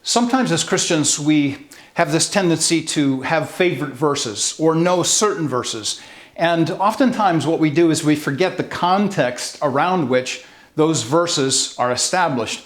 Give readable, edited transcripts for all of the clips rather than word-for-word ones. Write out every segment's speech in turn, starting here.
Sometimes as Christians, we have this tendency to have favorite verses or know certain verses. And oftentimes what we do is we forget the context around which those verses are established.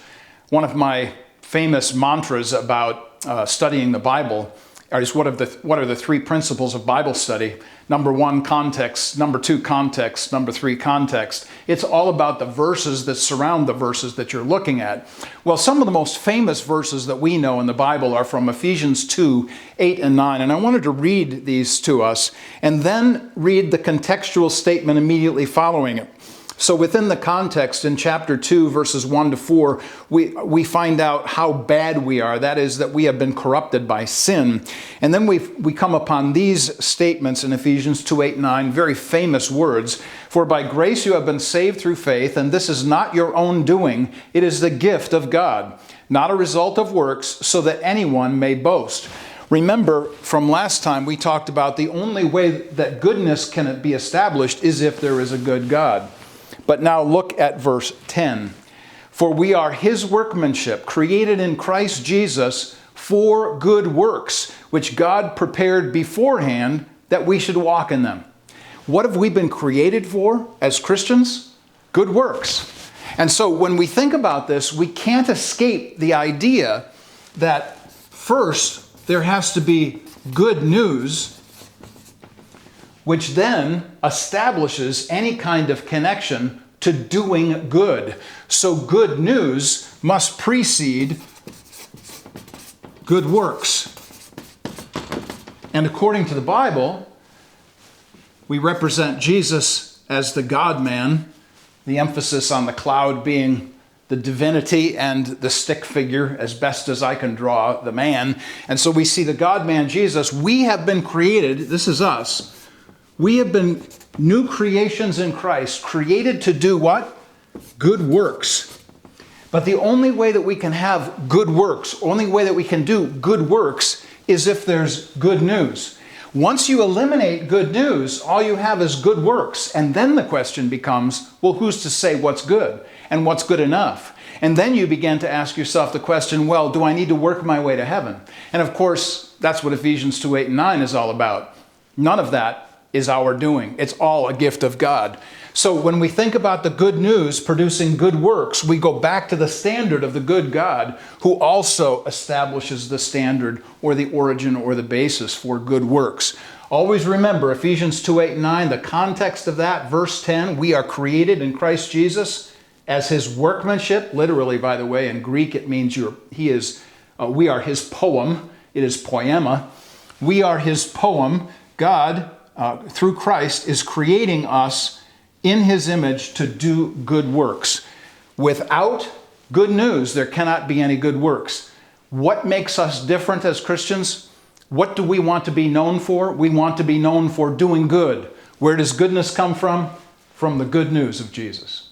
One of my famous mantras about studying the Bible is what are the three principles of Bible study? Number one, context. Number two, context. Number three, context. It's all about the verses that surround the verses that you're looking at. Well, some of the most famous verses that we know in the Bible are from Ephesians 2, 8 and 9. And I wanted to read these to us and then read the contextual statement immediately following it. So within the context in chapter 2, verses 1 to 4, we find out how bad we are. That is, that we have been corrupted by sin. And then we come upon these statements in Ephesians 2, 8, 9, very famous words. For by grace you have been saved through faith, and this is not your own doing. It is the gift of God, not a result of works, so that anyone may boast. Remember, from last time we talked about the only way that goodness can be established is if there is a good God. But now look at verse 10. For we are his workmanship, created in Christ Jesus for good works, which God prepared beforehand that we should walk in them. What have we been created for as Christians? Good works. And so when we think about this, we can't escape the idea that first there has to be good news, which then establishes any kind of connection to doing good. So good news must precede good works. And according to the Bible, we represent Jesus as the God-man, the emphasis on the cloud being the divinity and the stick figure, as best as I can draw, the man. And so we see the God-man Jesus. We have been created, this is us, we have been new creations in Christ, created to do what? Good works. But the only way that we can have good works, only way that we can do good works is if there's good news. Once you eliminate good news, all you have is good works. And then the question becomes, well, who's to say what's good and what's good enough? And then you begin to ask yourself the question, well, do I need to work my way to heaven? And of course, that's what Ephesians 2, 8 and 9 is all about. None of that is our doing. It's all a gift of God. So when we think about the good news producing good works, we go back to the standard of the good God who also establishes the standard or the origin or the basis for good works. Always remember Ephesians 2, 8, and 9, the context of that, verse 10, we are created in Christ Jesus as his workmanship. Literally, by the way, in Greek it means we are his poem. It is poema. We are his poem. God, through Christ, is creating us in his image to do good works. Without good news, there cannot be any good works. What makes us different as Christians? What do we want to be known for? We want to be known for doing good. Where does goodness come from? From the good news of Jesus.